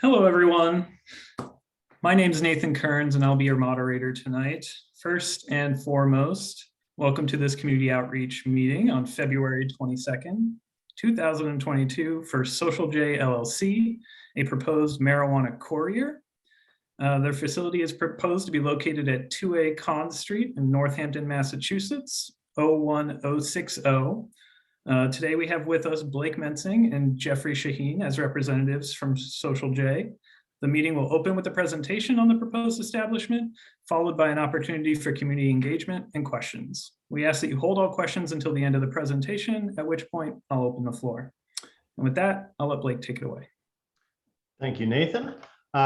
Hello, everyone. My name is Nathan Kearns, and I'll be your moderator tonight. First and foremost, welcome to this community outreach meeting on February 22nd, 2022 for Social J LLC, a proposed marijuana courier. Their facility is proposed to be located at 2A Conn Street in Northampton, Massachusetts, 01060. Today we have with us Blake Mensing and Jeffrey Shaheen as representatives from Social J. The meeting will open with a presentation on the proposed establishment, followed by an opportunity for community engagement and questions. We ask that you hold all questions until the end of the presentation, at which point I'll open the floor. And with that, I'll let Blake take it away. Thank you, Nathan.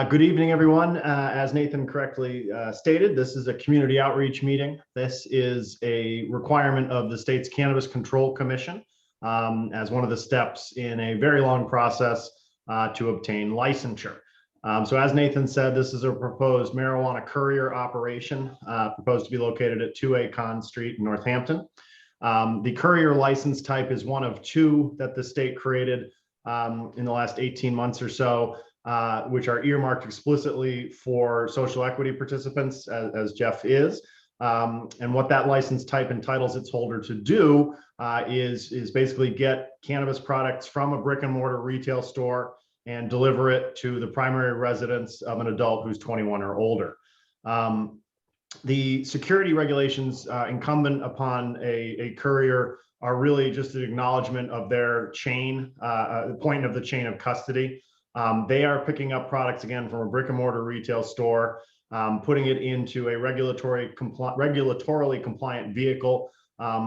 Good evening, everyone. As Nathan correctly stated, this is a community outreach meeting. This is a requirement of the state's Cannabis Control Commission as one of the steps in a very long process to obtain licensure. So as Nathan said, this is a proposed marijuana courier operation proposed to be located at 2A Conn Street in Northampton. The courier license type is one of two that the state created in the last 18 months or so, which are earmarked explicitly for social equity participants, as Jeff is. And what that license type entitles its holder to do is basically get cannabis products from a brick and mortar retail store and deliver it to the primary residence of an adult who's 21 or older. The security regulations incumbent upon a courier are really just an acknowledgement of their chain, point of the chain of custody. They are picking up products, again, from a brick and mortar retail store, putting it into a regulatorily compliant vehicle,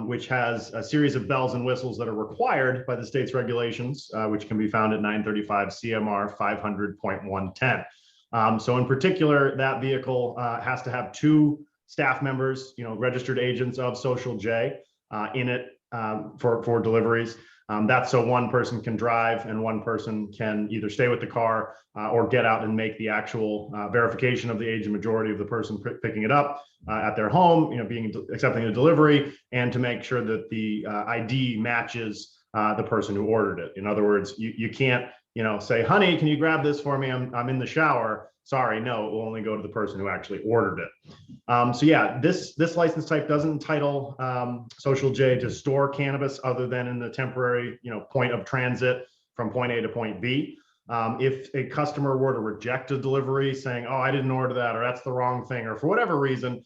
which has a series of bells and whistles that are required by the state's regulations, which can be found at 935 CMR 500.110. So in particular, that vehicle has to have two staff members, registered agents of Social J in it for deliveries. That's so one person can drive and one person can either stay with the car or get out and make the actual verification of the age and majority of the person picking it up at their home, accepting a delivery, and to make sure that the ID matches the person who ordered it. In other words, you can't, say, honey, can you grab this for me? I'm in the shower. Sorry, no, it will only go to the person who actually ordered it. So yeah, this license type doesn't entitle Social J to store cannabis other than in the temporary, point of transit from point A to point B. If a customer were to reject a delivery saying, oh, I didn't order that, or that's the wrong thing, or for whatever reason,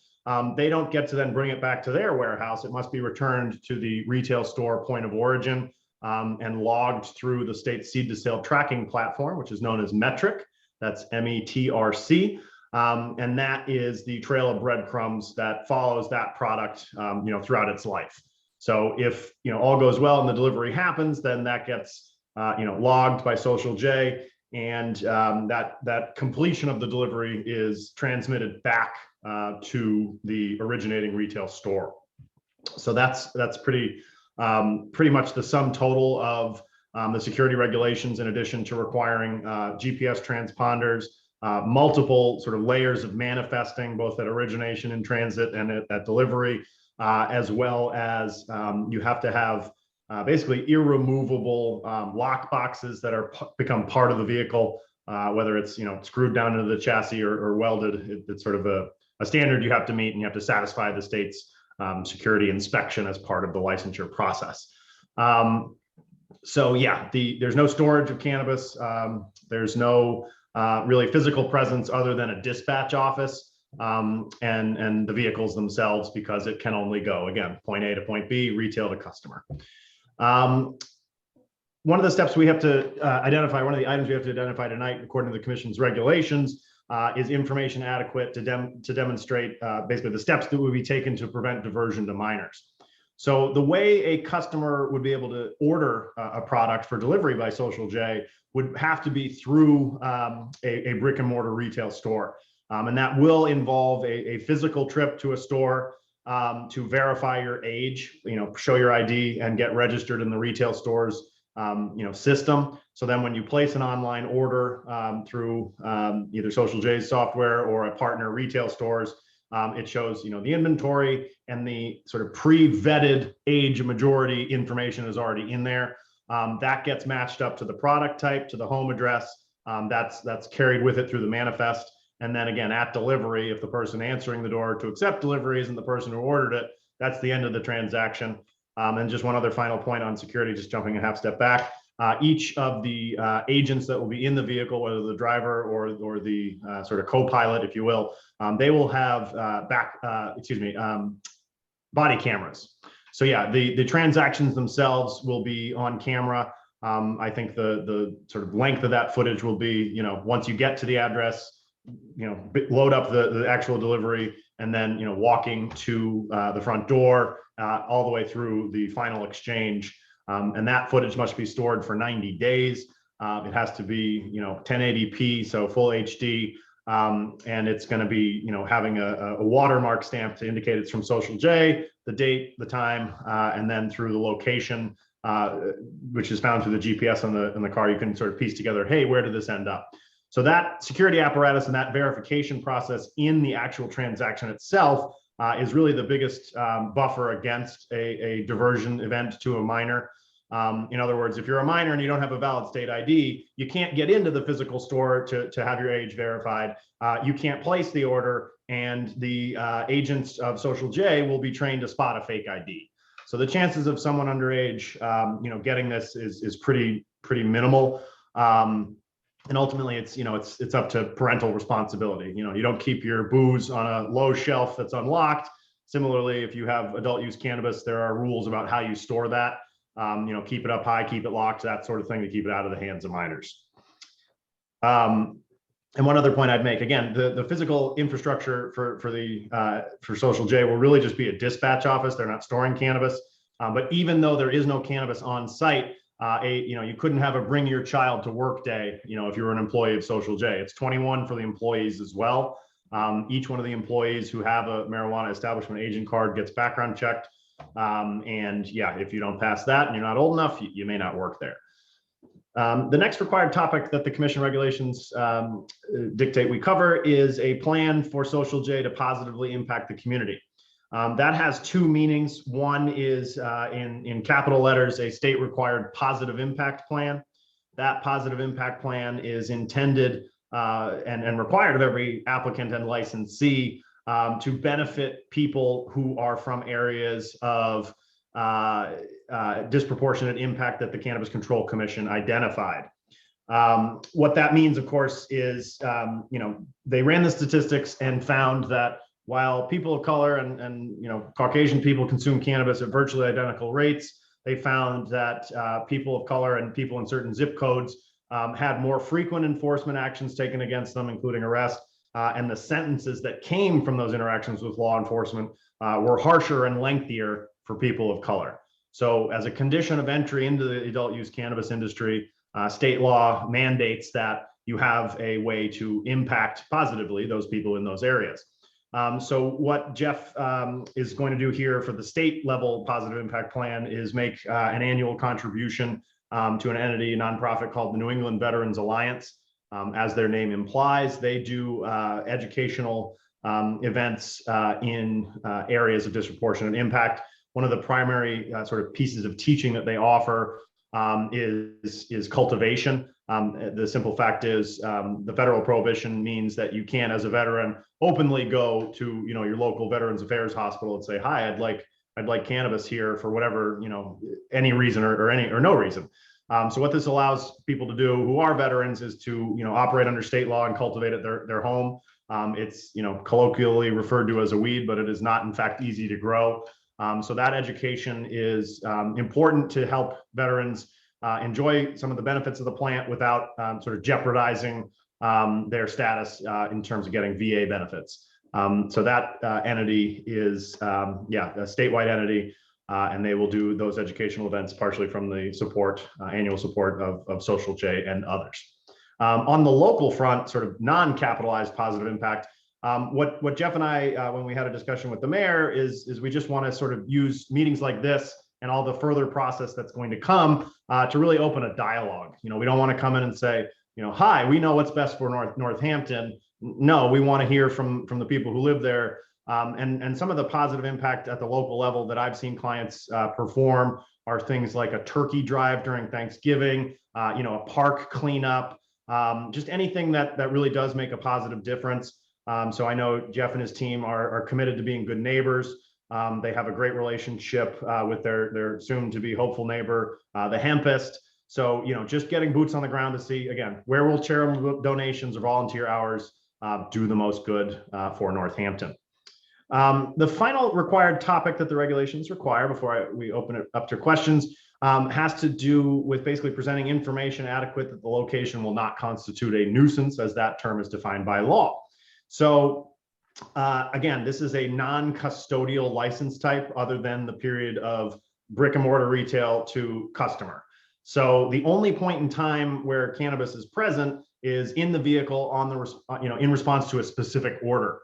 they don't get to then bring it back to their warehouse. It must be returned to the retail store point of origin and logged through the state seed to sale tracking platform, which is known as Metric. That's METRC. And that is the trail of breadcrumbs that follows that product, throughout its life. So if, all goes well and the delivery happens, then that gets, logged by Social J, and that completion of the delivery is transmitted back to the originating retail store. So that's pretty much the sum total of the security regulations, in addition to requiring GPS transponders, multiple sort of layers of manifesting, both at origination in transit and at delivery, as well as you have to have basically irremovable lock boxes that are become part of the vehicle, whether it's screwed down into the chassis or welded. It's sort of a standard you have to meet, and you have to satisfy the state's security inspection as part of the licensure process. So yeah, there's no storage of cannabis. There's no really physical presence other than a dispatch office and the vehicles themselves, because it can only go, again, point A to point B, retail to customer. One of the steps we have to identify, one of the items we have to identify tonight, according to the Commission's regulations, is information adequate to demonstrate basically the steps that would be taken to prevent diversion to minors. So the way a customer would be able to order a product for delivery by Social J would have to be through a brick and mortar retail store. And that will involve a physical trip to a store to verify your age, show your ID and get registered in the retail store's system. So then when you place an online order through either Social J's software or a partner retail stores, it shows the inventory, and the sort of pre-vetted age majority information is already in there. That gets matched up to the product type, to the home address, That's carried with it through the manifest. And then again, at delivery, if the person answering the door to accept delivery isn't the person who ordered it, that's the end of the transaction. And just one other final point on security, just jumping a half step back. Each of the agents that will be in the vehicle, whether the driver or the sort of co-pilot, if you will, they will have body cameras. So yeah, the transactions themselves will be on camera. I think the sort of length of that footage will be, once you get to the address, load up the actual delivery, and then, walking to the front door all the way through the final exchange. And that footage must be stored for 90 days. It has to be, 1080p, so full HD. And it's going to be, having a watermark stamp to indicate it's from Social J, the date, the time, and then through the location, which is found through the GPS in the car. You can sort of piece together, hey, where did this end up? So that security apparatus and that verification process in the actual transaction itself is really the biggest buffer against a diversion event to a minor. In other words, if you're a minor and you don't have a valid state ID, you can't get into the physical store to have your age verified. You can't place the order, and the agents of Social J will be trained to spot a fake ID. So the chances of someone underage, getting this is pretty minimal. And ultimately, it's up to parental responsibility. You don't keep your booze on a low shelf that's unlocked. Similarly, if you have adult use cannabis, there are rules about how you store that. Keep it up high, keep it locked, that sort of thing, to keep it out of the hands of minors. And one other point I'd make, again, the physical infrastructure for Social J will really just be a dispatch office. They're not storing cannabis. But even though there is no cannabis on site, you couldn't have a bring your child to work day, if you were an employee of Social J. It's 21 for the employees as well. Each one of the employees who have a marijuana establishment agent card gets background checked. And yeah, if you don't pass that and you're not old enough, you may not work there. The next required topic that the commission regulations dictate we cover is a plan for Social J to positively impact the community. That has two meanings. One is in capital letters, a state required positive impact plan. That positive impact plan is intended and required of every applicant and licensee to benefit people who are from areas of disproportionate impact that the Cannabis Control Commission identified. What that means, of course, is they ran the statistics and found that while people of color and Caucasian people consume cannabis at virtually identical rates, they found that people of color and people in certain zip codes had more frequent enforcement actions taken against them, including arrest, and the sentences that came from those interactions with law enforcement were harsher and lengthier for people of color. So as a condition of entry into the adult use cannabis industry, state law mandates that you have a way to impact positively those people in those areas. So what Jeff is going to do here for the state level positive impact plan is make an annual contribution to an entity, a nonprofit called the New England Veterans Alliance. As their name implies, they do educational events in areas of disproportionate impact. One of the primary sort of pieces of teaching that they offer is cultivation. The simple fact is the federal prohibition means that you can't, as a veteran, openly go to your local Veterans Affairs hospital and say, "Hi, I'd like cannabis here for whatever any reason or no reason." So what this allows people to do who are veterans is to operate under state law and cultivate at their home. It's colloquially referred to as a weed, but it is not in fact easy to grow. So that education is important to help veterans enjoy some of the benefits of the plant without sort of jeopardizing their status in terms of getting VA benefits. So that entity is, a statewide entity, and they will do those educational events partially from the annual support of Social J and others. On the local front, sort of non-capitalized positive impact, what Jeff and I, when we had a discussion with the mayor, is we just want to sort of use meetings like this and all the further process that's going to come to really open a dialogue. We don't want to come in and say, hi, we know what's best for Northampton. No, we want to hear from the people who live there. And some of the positive impact at the local level that I've seen clients perform are things like a turkey drive during Thanksgiving, a park cleanup, just anything that really does make a positive difference. So I know Jeff and his team are committed to being good neighbors. They have a great relationship with their soon to be hopeful neighbor, the Hempist. So, just getting boots on the ground to see, again, where will charitable donations or volunteer hours do the most good for Northampton. The final required topic that the regulations require before we open it up to questions has to do with basically presenting information adequate that the location will not constitute a nuisance, as that term is defined by law. So again, this is a non-custodial license type other than the period of brick and mortar retail to customer. So the only point in time where cannabis is present is in the vehicle on the, in response to a specific order.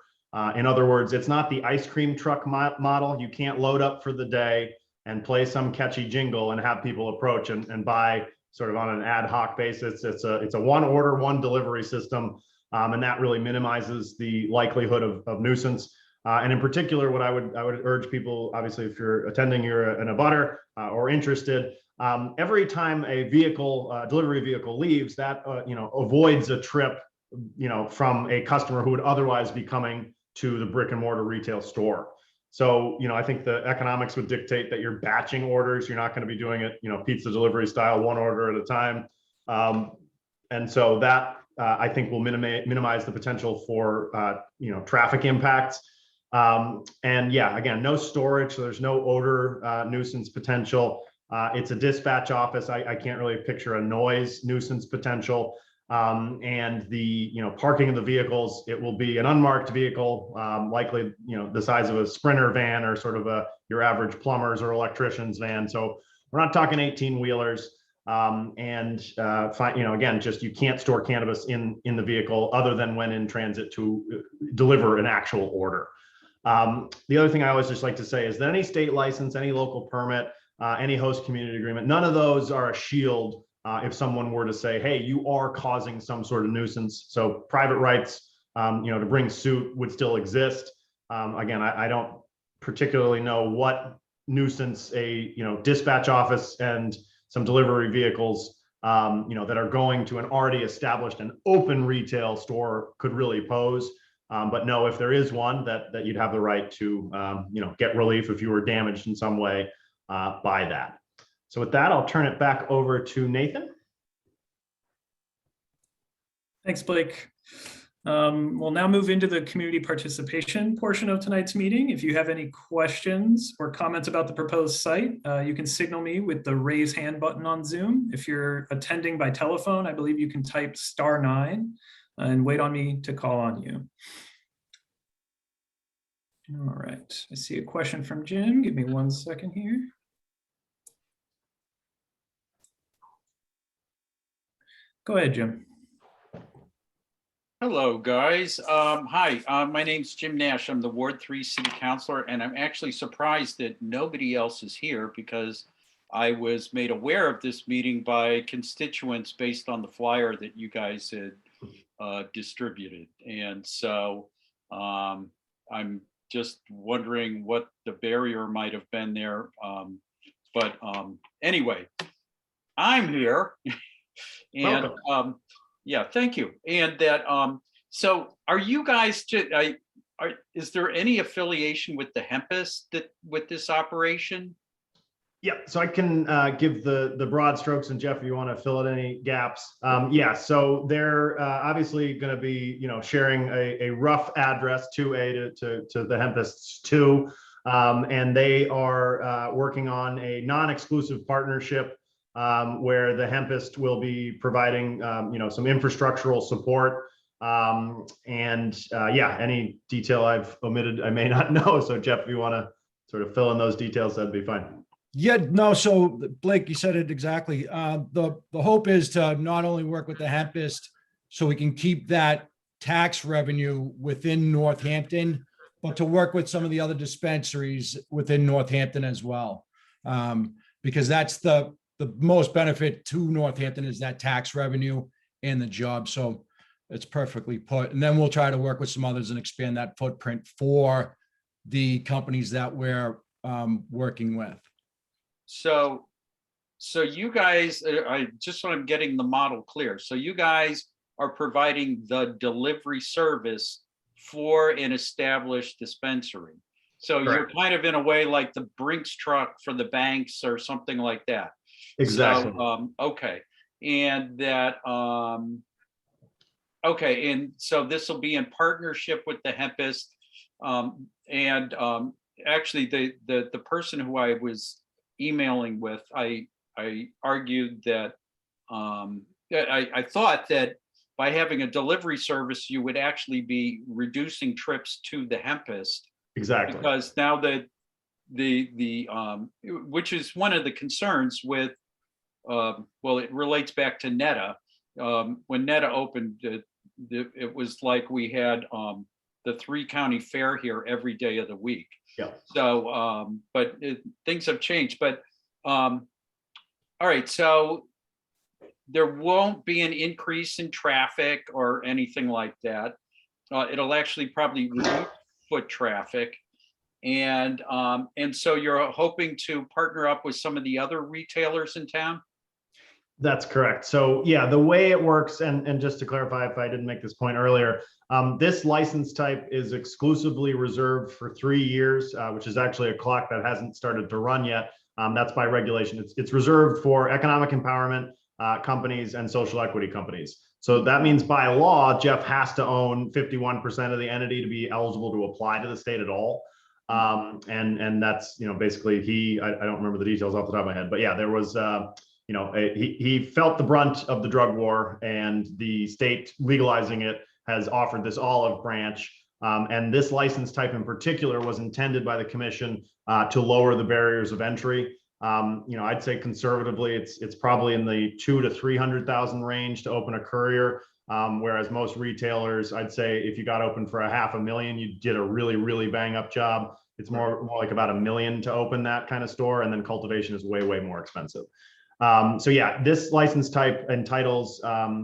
In other words, it's not the ice cream truck model. You can't load up for the day and play some catchy jingle and have people approach and buy sort of on an ad hoc basis. It's a one order, one delivery system. And that really minimizes the likelihood of nuisance. And in particular, what I would urge people, obviously, if you're attending, you're an abutter or interested, every time a vehicle, delivery vehicle leaves, that avoids a trip, from a customer who would otherwise be coming to the brick and mortar retail store. So, I think the economics would dictate that you're batching orders. You're not going to be doing it, pizza delivery style, one order at a time. And so that I think will minimize the potential for traffic impacts. And yeah, again, no storage, so there's no odor nuisance potential. It's a dispatch office. I can't really picture a noise nuisance potential. And the parking of the vehicles, it will be an unmarked vehicle, likely the size of a Sprinter van or sort of your average plumber's or electrician's van. So we're not talking 18-wheelers. Again, just you can't store cannabis in the vehicle other than when in transit to deliver an actual order. The other thing I always just like to say is that any state license, any local permit, any host community agreement, none of those are a shield if someone were to say, hey, you are causing some sort of nuisance. So private rights, to bring suit would still exist. Again, I don't particularly know what nuisance a dispatch office and some delivery vehicles, that are going to an already established and open retail store could really pose. But no, if there is one, that you'd have the right to, get relief if you were damaged in some way by that. So with that, I'll turn it back over to Nathan. Thanks, Blake. We'll now move into the community participation portion of tonight's meeting. If you have any questions or comments about the proposed site, you can signal me with the raise hand button on Zoom. If you're attending by telephone, I believe you can type *9 and wait on me to call on you. All right, I see a question from Jim. Give me 1 second here. Go ahead, Jim. Hello, guys. Hi, my name's Jim Nash. I'm the Ward 3 City Councilor, and I'm actually surprised that nobody else is here because I was made aware of this meeting by constituents based on the flyer that you guys had distributed. And so I'm just wondering what the barrier might have been there. But anyway, I'm here. And yeah, thank you. And that so are you guys is there any affiliation with the Hempist with this operation? Yeah, so I can give the broad strokes, and Jeff, if you want to fill in any gaps. Yeah, so they're obviously going to be sharing a rough address to the Hempists 2, and they are working on a non-exclusive partnership where the Hempist will be providing, some infrastructural support. Yeah, any detail I've omitted, I may not know. So Jeff, if you want to sort of fill in those details, that'd be fine. Yeah, no. So Blake, you said it exactly. The hope is to not only work with the Hempist so we can keep that tax revenue within Northampton, but to work with some of the other dispensaries within Northampton as well. Because that's the most benefit to Northampton is that tax revenue and the job. So it's perfectly put. And then we'll try to work with some others and expand that footprint for the companies that we're working with. So you guys, I just want to getting the model clear. So you guys are providing the delivery service for an established dispensary. So you're Correct. kind of in a way like the Brinks truck for the banks or something like that. Exactly. So, okay. And that, okay, and so this will be in partnership with the hempist. Actually, the person who I was emailing with, I argued that I thought that by having a delivery service, you would actually be reducing trips to the hempist, Exactly. because now that which is one of the concerns with, well, it relates back to Netta. When Netta opened, it was like we had the 3-county fair here every day of the week. Yeah. So, but things have changed. But all right, so there won't be an increase in traffic or anything like that. It'll actually probably reduce foot traffic. And so you're hoping to partner up with some of the other retailers in town? That's correct. So yeah, the way it works, and just to clarify, if I didn't make this point earlier, this license type is exclusively reserved for 3 years, which is actually a clock that hasn't started to run yet. That's by regulation. It's reserved for economic empowerment companies and social equity companies. So that means by law, Jeff has to own 51% of the entity to be eligible to apply to the state at all. And that's, basically I don't remember the details off the top of my head, but yeah, there was, he felt the brunt of the drug war, and the state legalizing it has offered this olive branch. And this license type in particular was intended by the commission to lower the barriers of entry. I'd say conservatively, it's probably in the 200,000 to 300,000 range to open a courier. Whereas most retailers, I'd say if you got open for $500,000, you did a really, really bang up job. It's more like about $1 million to open that kind of store. And then cultivation is way, way more expensive. So yeah, this license type entitles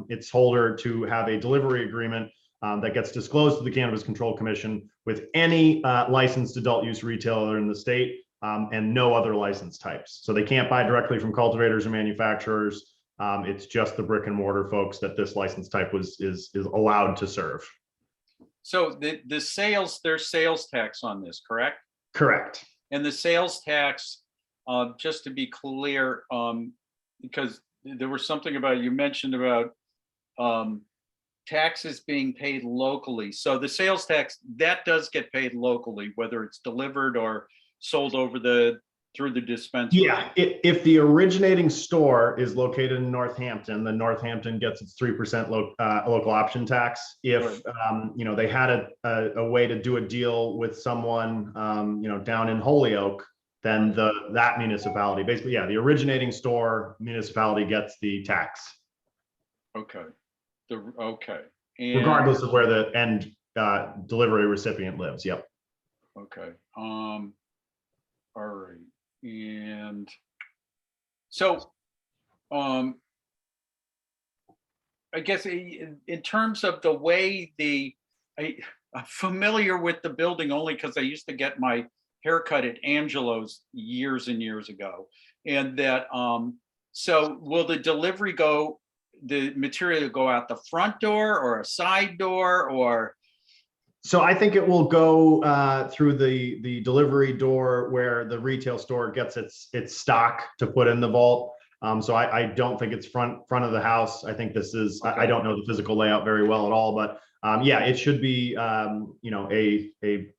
its holder to have a delivery agreement that gets disclosed to the Cannabis Control Commission with any licensed adult use retailer in the state, and no other license types. So they can't buy directly from cultivators or manufacturers. It's just the brick and mortar folks that this license type is allowed to serve. So there's sales tax on this, correct? Correct. And the sales tax, just to be clear, because there was something about, you mentioned about taxes being paid locally. So the sales tax, that does get paid locally, whether it's delivered or sold through the dispensary. Yeah, if the originating store is located in Northampton, then Northampton gets its 3% local option tax. If they had a way to do a deal with someone down in Holyoke, then that municipality, basically, yeah, the originating store municipality gets the tax. Okay. And regardless of where the end delivery recipient lives. Yep. Okay. All right. And so, I guess in terms of the way I'm familiar with the building only because I used to get my haircut at Angelo's years and years ago. And that, so will the material go out the front door or a side door, or? So I think it will go through the delivery door where the retail store gets its stock to put in the vault. So I don't think it's front of the house. I think this is, okay. I don't know the physical layout very well at all, but yeah, it should be a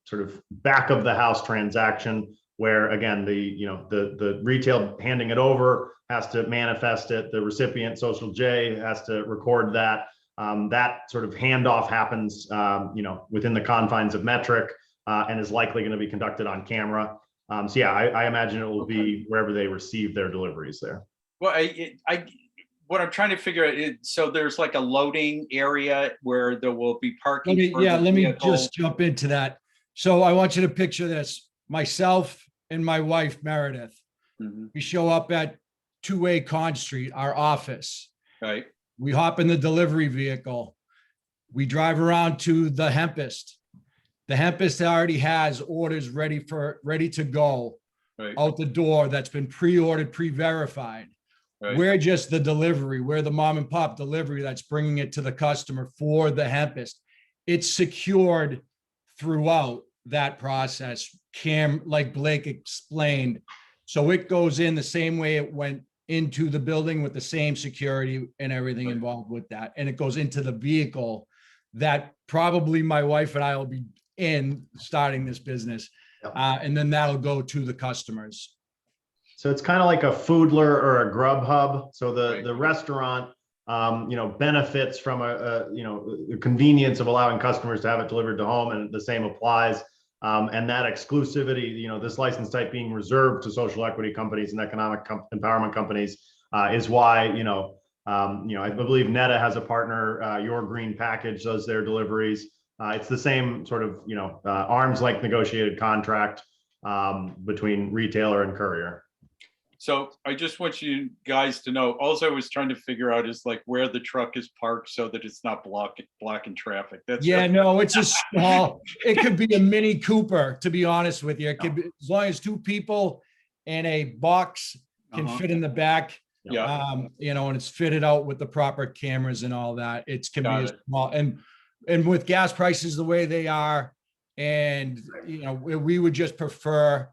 sort of back of the house transaction where, again, the retail handing it over has to manifest it. The recipient, Social J, has to record that. That sort of handoff happens, within the confines of metric, and is likely going to be conducted on camera. So yeah, I imagine it will be wherever they receive their deliveries there. Well, what I'm trying to figure out is, so there's like a loading area where there will be parking. Let me just jump into that. So I want you to picture this: myself and my wife Meredith. Mm-hmm. We show up at 2A Con Street, our office. Right. We hop in the delivery vehicle. We drive around to the hempist. The hempist already has orders ready to go, right, out the door that's been pre-ordered, pre-verified. Right. We're just the delivery. We're the mom and pop delivery that's bringing it to the customer for the hempist. It's secured throughout that process, like Blake explained. So it goes in the same way it went into the building with the same security and everything Right. involved with that. And it goes into the vehicle that probably my wife and I will be in starting this business. Yep. And then that'll go to the customers. So it's kind of like a Foodler or a Grub Hub. So Right. the restaurant, benefits from the convenience of allowing customers to have it delivered to home, and the same applies. And that exclusivity, this license type being reserved to social equity companies and economic empowerment companies is why, I believe Netta has a partner, Your Green Package does their deliveries. It's the same sort of, arm's length negotiated contract between retailer and courier. So I just want you guys to know, all I was trying to figure out is like where the truck is parked so that it's not blocking traffic. That's Yeah, no, it's a small, it could be a Mini Cooper, to be honest with you. It could be, as long as two people and a box can fit in the back. Yeah. And it's fitted out with the proper cameras and all that. It can be Got a it. small, and with gas prices the way they are, and we would just prefer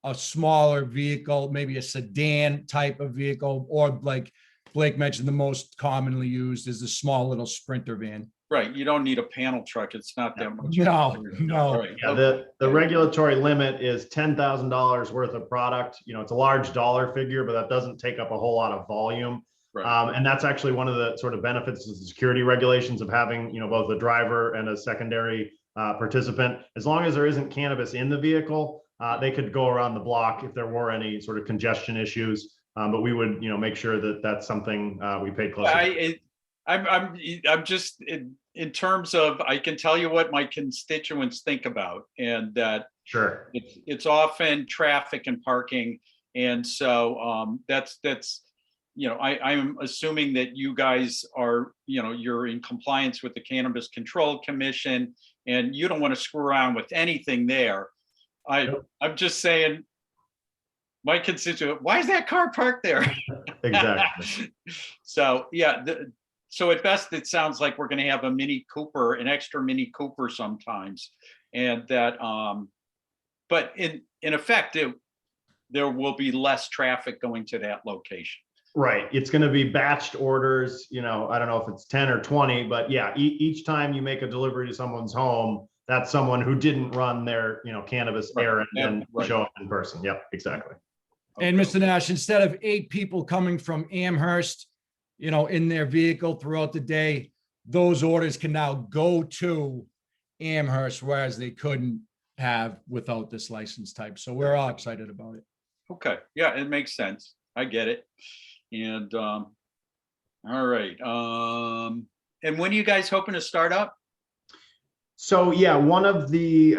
a smaller vehicle, maybe a sedan type of vehicle, or like Blake mentioned, the most commonly used is the small little Sprinter van. Right. You don't need a panel truck. It's not that much. No. Right. Yeah, the regulatory limit is $10,000 worth of product. It's a large dollar figure, but that doesn't take up a whole lot of volume. Right. And that's actually one of the sort of benefits of the security regulations of having, both a driver and a secondary participant. As long as there isn't cannabis in the vehicle, they could go around the block if there were any sort of congestion issues. But we would, make sure that that's something we paid close attention. I'm just in terms of, I can tell you what my constituents think about, and that Sure. it's often traffic and parking. And so that's I'm assuming that you guys are, you're in compliance with the Cannabis Control Commission, and you don't want to screw around with anything there. I'm just saying, my constituent, why is that car parked there? Exactly. So yeah, so at best it sounds like we're going to have a Mini Cooper, an extra Mini Cooper sometimes, and that but in effect there will be less traffic going to that location. Right. It's going to be batched orders. I don't know if it's 10 or 20, but yeah, each time you make a delivery to someone's home, that's someone who didn't run their, cannabis errand and show up in person. Yep, exactly. And Mr. Nash, instead of 8 people coming from Amherst, in their vehicle throughout the day, those orders can now go to Amherst, whereas they couldn't have without this license type. So we're all excited about it. Okay. Yeah, it makes sense. I get it. And all right. And when are you guys hoping to start up? So yeah, one of the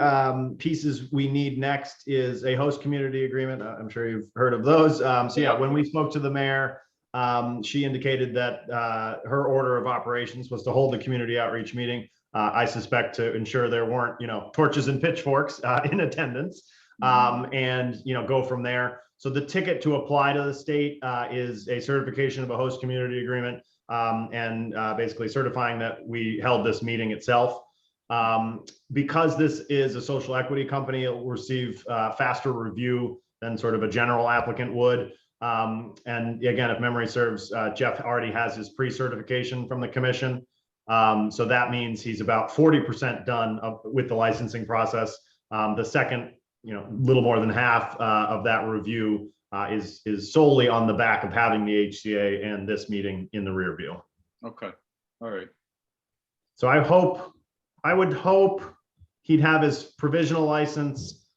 pieces we need next is a host community agreement. I'm sure you've heard of those. So yeah, when we spoke to the mayor, she indicated that her order of operations was to hold the community outreach meeting. I suspect to ensure there weren't, torches and pitchforks in attendance, and go from there. So the ticket to apply to the state is a certification of a host community agreement, and basically certifying that we held this meeting itself. Because this is a social equity company, it will receive faster review than sort of a general applicant would. And again, if memory serves, Jeff already has his pre-certification from the commission. So that means he's about 40% done with the licensing process. The second, little more than half of that review is solely on the back of having the HCA and this meeting in the rear view. Okay. All right. So I would hope he'd have his provisional license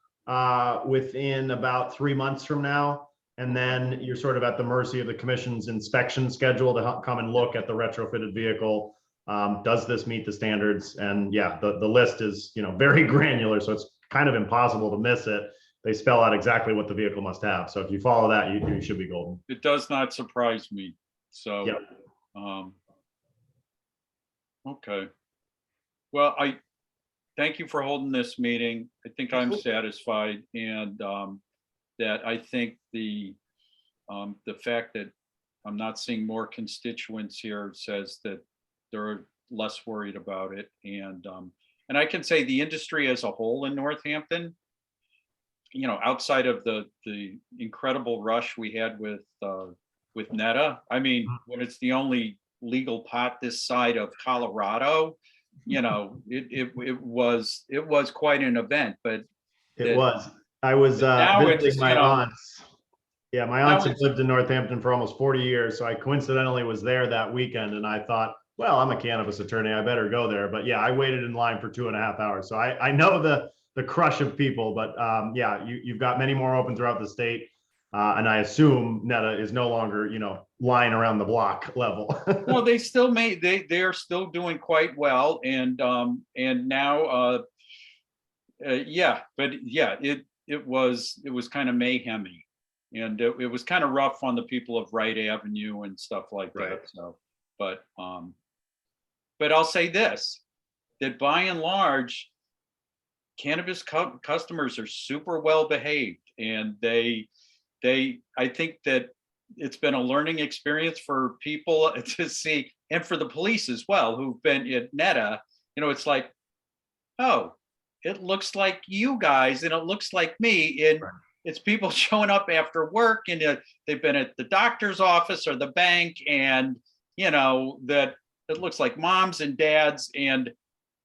within about 3 months from now. And then you're sort of at the mercy of the commission's inspection schedule to come and look at the retrofitted vehicle. Does this meet the standards? And yeah, the list is, very granular. So it's kind of impossible to miss it. They spell out exactly what the vehicle must have. So if you follow that, you should be golden. It does not surprise me. So, yep. Okay. Well, I thank you for holding this meeting. I think I'm satisfied, and that I think the fact that I'm not seeing more constituents here says that they're less worried about it. And I can say the industry as a whole in Northampton, outside of the incredible rush we had with Netta, I mean, when it's the only legal pot this side of Colorado, it was quite an event, but It was. I was now it's, visiting my aunts. Yeah, my aunts now have lived in Northampton for almost 40 years. So I coincidentally was there that weekend and I thought, well, I'm a cannabis attorney. I better go there. But yeah, I waited in line for 2.5 hours. So I know the crush of people, but yeah, you've got many more open throughout the state. And I assume Netta is no longer, lying around the block level. well, they still they are still doing quite well. And now, yeah, but yeah, it was kind of mayhemy. And it was kind of rough on the people of Wright Avenue and stuff like Right. that. So, but I'll say this, that by and large, cannabis customers are super well behaved, and I think that it's been a learning experience for people to see, and for the police as well, who've been at Netta. It's like, oh, it looks like you guys, and it looks like me, and Right. It's people showing up after work, and they've been at the doctor's office or the bank, and that it looks like moms and dads, and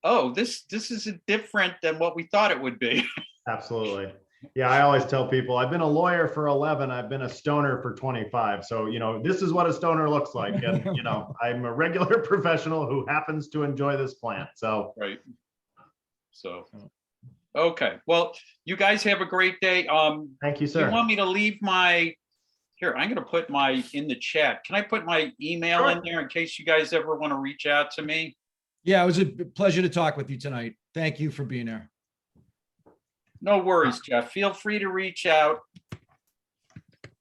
oh, this is different than what we thought it would be. Absolutely. Yeah, I always tell people I've been a lawyer for 11, I've been a stoner for 25. So, this is what a stoner looks like. And, I'm a regular professional who happens to enjoy this plant. So, Right. So, okay. Well, you guys have a great day. thank you, Do you sir. want me to leave here, I'm going to put in the chat. Can I put my email in there in case you guys ever want to reach out to me? Yeah, it was a pleasure to talk with you tonight. Thank you for being there. No worries, Jeff. Feel free to reach out.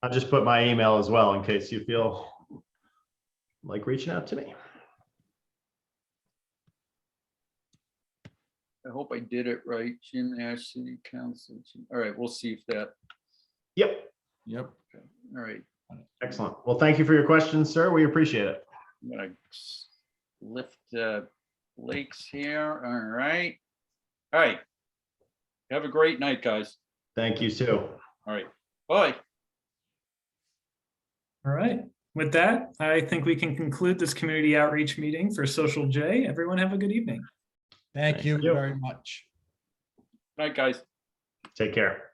I'll just put my email as well in case you feel like reaching out to me. I hope I did it right. Jim Nash, City Council. All right, we'll see if that. Yep. Yep. All right. Excellent. Well, thank you for your questions, sir. We appreciate it. I'm gonna lift Blake's here. All right. All right. Have a great night, guys. Thank you, Sue. All right. Bye. All right. With that, I think we can conclude this community outreach meeting for Social J. Everyone have a good evening. Thank you you. very much. Night, guys. Take care.